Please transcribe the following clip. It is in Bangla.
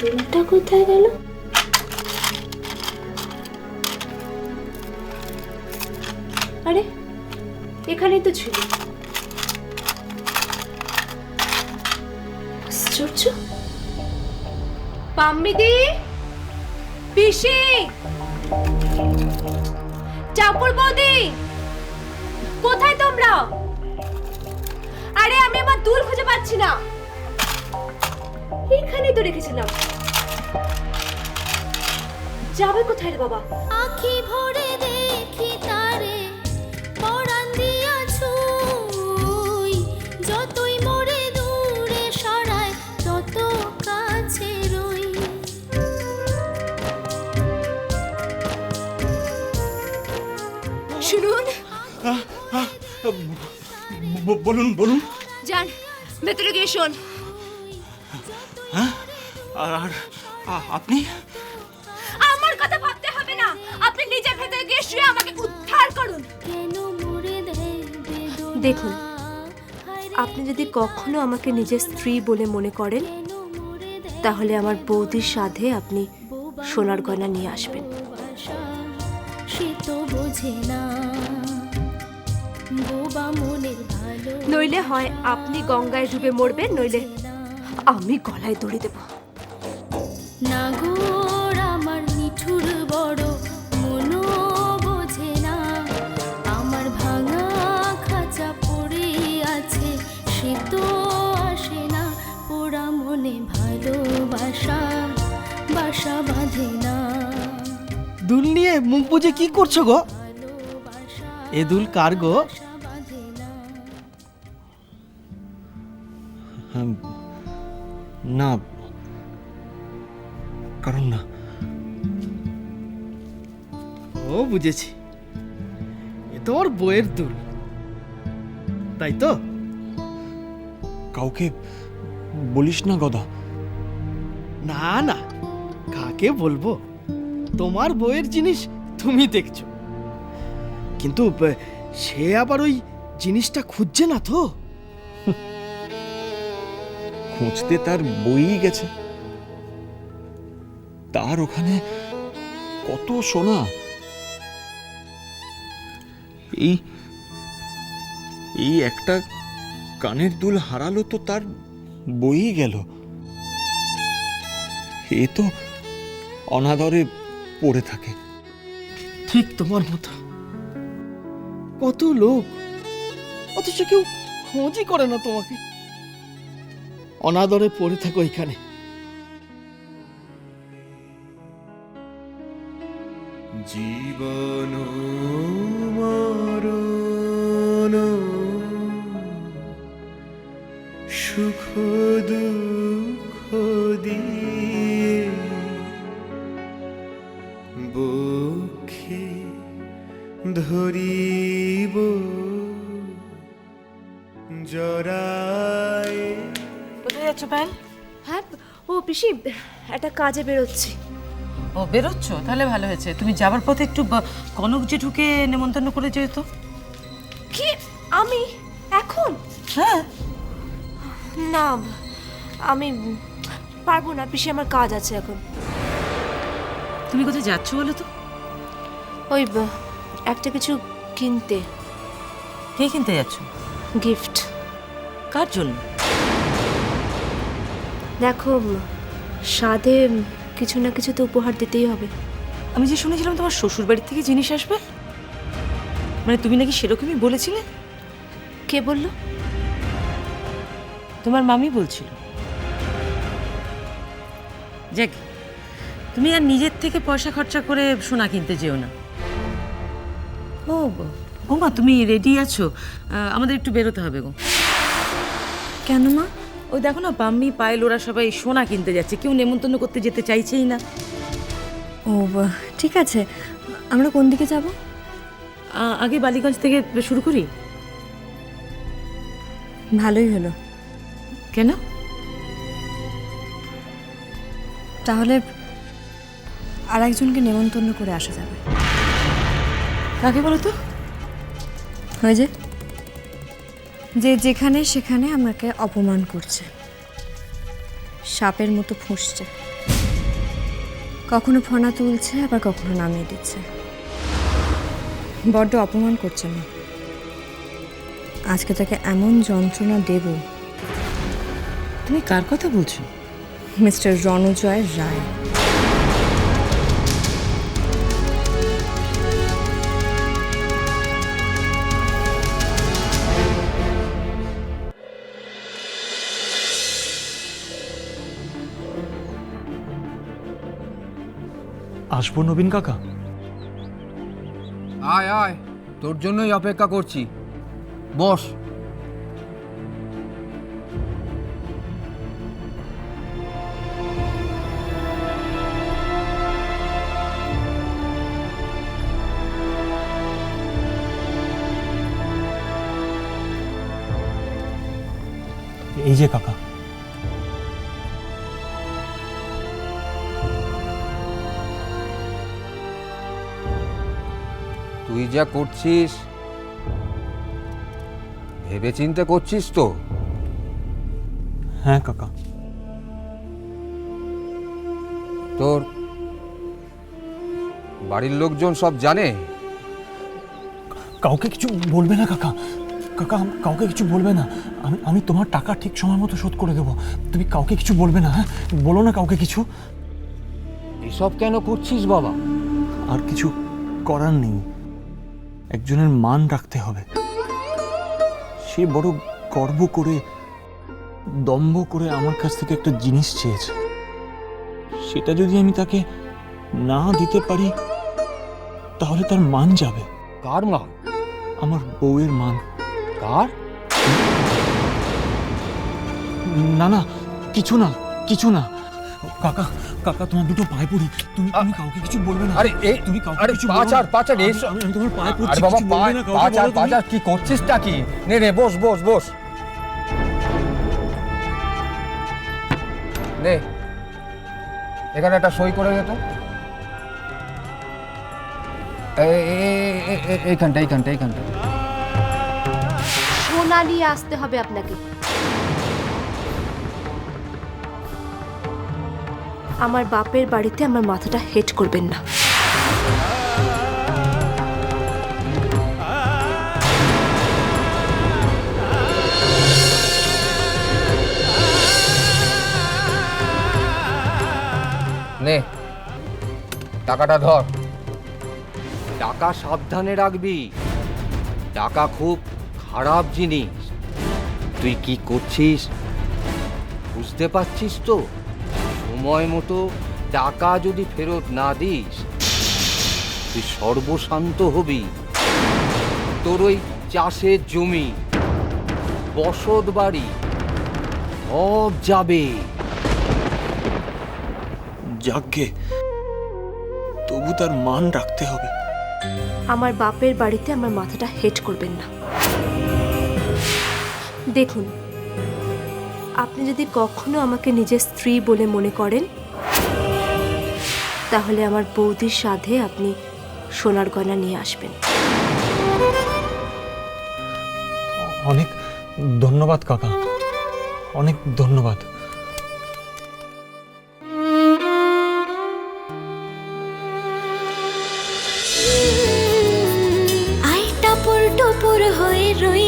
দুলটা কোথায় গেল? আরে এখানেই তো ছিল। আশ্চর্য। পাম্মিদি, পিসি, চাপড় বৌদি, কোথায় তোমরা? আরে আমি আমার দুল খুঁজে পাচ্ছি না। এখানেই তো রেখেছিলাম। যাবে কোথায় রে বাবা? আখি ভরে দেখি তারে পরাণ দিয়া ছুঁই, যতই মোরে দূরে সরায় তত কাছে রই। শুনুন। বলুন বলুন। যান ভেতরে গিয়ে শোন। হ্যাঁ, আর আপনি? আমার কথা ভাবতে হবে না, আপনি নিজে ভেতরে গিয়ে শুয়ে আমাকে উদ্ধার করুন। কেন মোরে দেবে দোলা? দেখুন, আপনি যদি কখনো আমাকে নিজের স্ত্রী বলে মনে করেন, তাহলে আমার বৌদির সাধে আপনি সোনার গয়না নিয়ে আসবেন। সে তো বোঝে না বোবা মনের ভালো, নইলে হয় আপনি গঙ্গায় ডুবে মরবেন, নইলে আমি গলায় দড়ি দেব। নাগর আমার নিঠুর বড় মনো বোঝে না, আমার ভাঙা খাঁচা পড়ে আছে সে তো আসে না, পোড়া মনে ভালোবাসা বাসা বাঁধে না। দুল নিয়ে মুখ বুজে কি করছো গো? এ দুল কার গো? না, কারণ না। ও বুঝেছি, এ তো ওর বইয়ের দুল, তাই তো? কাউকে বলিস না গদা। না না, কাকে বলবো? তোমার বইয়ের জিনিস তুমি দেখছো, কিন্তু সে আবার ওই জিনিসটা খুঁজছে না তো। খুঁজতে তার বই গেছে, তার ওখানে কত সোনা। এই এই একটা কানের দুল হারালো তো তার বই গেল। এ তো অনাদরে পড়ে থাকে। ঠিক তোমার মতো কত লোক, অথচ কেউ খোঁজই করে না তোমাকে। অনাদরে পড়ে থাকো এখানে। জীবন মরণ সুখ দুঃখ দিয়ে বক্ষে ধরিব জরায়। কোথায় যাচ্ছ পায়েল? হ্যাঁ, ও পিসি, একটা কাজে বেরোচ্ছি। ও বেরোচ্ছ? তাহলে ভালো হয়েছে। তুমি যাবার পথে একটু কনক জেঠুকে নেমন্তন্ন করে যেত। কি আমি এখন? হ্যাঁ, না, আমি পারবো না পিসি, আমার কাজ আছে এখন। তুমি কোথায় যাচ্ছ বলো তো? ওই একটা কিছু কিনতে। কে কিনতে যাচ্ছ? গিফট। কার জন্য? দেখো, সাধে কিছু না কিছু তো উপহার দিতেই হবে। আমি যে শুনেছিলাম তোমার শ্বশুর বাড়ির থেকে জিনিস আসবে, মানে তুমি নাকি সেরকমই বলেছিলে। কে বললো? তোমার মামি বলছিল। যাক, তুমি আর নিজের থেকে পয়সা খরচা করে সোনা কিনতে যেও না। ও মা, তুমি রেডি আছো? আমাদের একটু বেরোতে হবে গো। কেন মা? ওই দেখো না, পাম্মি পায়েল ওরা সবাই সোনা কিনতে যাচ্ছে, কেউ নেমন্তন্ন করতে যেতে চাইছেই না। ও ঠিক আছে, আমরা কোন দিকে যাব? আগে বালিগঞ্জ থেকে শুরু করি। ভালোই হলো। কেন? তাহলে আর একজনকে নেমন্তন্ন করে আসা যাবে। কাকে বলো তো? ওই যে যেখানে সেখানে আমাকে অপমান করছে, সাপের মতো ফুঁসছে, কখনো ফনা তুলছে আবার কখনো নামিয়ে দিচ্ছে। বড্ড অপমান করছে না। আজকে তাকে এমন যন্ত্রণা দেব। তুমি কার কথা বলছো? মিস্টার রণজয় রায়। আসবো নবীন কাকা? আয় আয়, তোর জন্যই অপেক্ষা করছি। বস। এই যে কাকা। তুই যা করছিস ভেবে চিন্তে করছিস তো? হ্যাঁ কাকা। তোর বাড়ির লোকজন সব জানে? কাউকে কিছু বলবে না কাকা। কাকা কাউকে কিছু বলবে না। আমি তোমার টাকা ঠিক সময় মতো শোধ করে দেবো। তুমি কাউকে কিছু বলবে না, হ্যাঁ? বলো না কাউকে কিছু। এসব কেন করছিস বাবা? আর কিছু করার নেই, একজনের মান রাখতে হবে। সে বড় গর্ব করে, দম্ভ করে আমার কাছ থেকে একটা জিনিস চেয়েছে। সেটা যদি আমি তাকে না দিতে পারি তাহলে তার মান যাবে। কার মান? আমার বউয়ের মান। কার? না না, কিছু না, কিছু না। কাকা কাকা, তোমার দুটো পায়ে পড়ি। তুমি কাউকে কিছু বলবে না। আরে তুমি কাউকে আরে কিছু পাচার পাচার আমি তোমার পায়ে পড়ছি। আরে বাবা, কিছু বলবে না কাউকে, পাচার বলো তুমি। পাচার কি করছিসটা কি? নে নে, বস বস বস। নে, এখানে একটা সই করে দে তো। এইখানটা এইখানটা এইখানটা। সোনা নিয়ে আসতে হবে আপনাকে। আমার বাপের বাড়িতে আমার মাথাটা হেট করবেন না। নে, টাকাটা ধর। টাকা সাবধানে রাখবি। টাকা খুব খারাপ জিনিস। তুই কি করছিস বুঝতে পারছিস তো? সময় মতো টাকা যদি ফেরত না দিস তুই সর্বশান্ত হবি। তোর ওই চাষের জমি, বসত বাড়ি সব যাবে। যাকগে, তবু তার মান রাখতে হবে। আমার বাপের বাড়িতে আমার মাথাটা হেট করবেন না। দেখুন, আপনি যদি কখনো আমাকে নিজের স্ত্রী বলে মনে করেন তাহলে আমার বৌদির সাথে আপনি সোনার গয়না নিয়ে আসবেন। অনেক ধন্যবাদ কাকা, অনেক ধন্যবাদ। আই টাপুর টুপুর হয়ে রই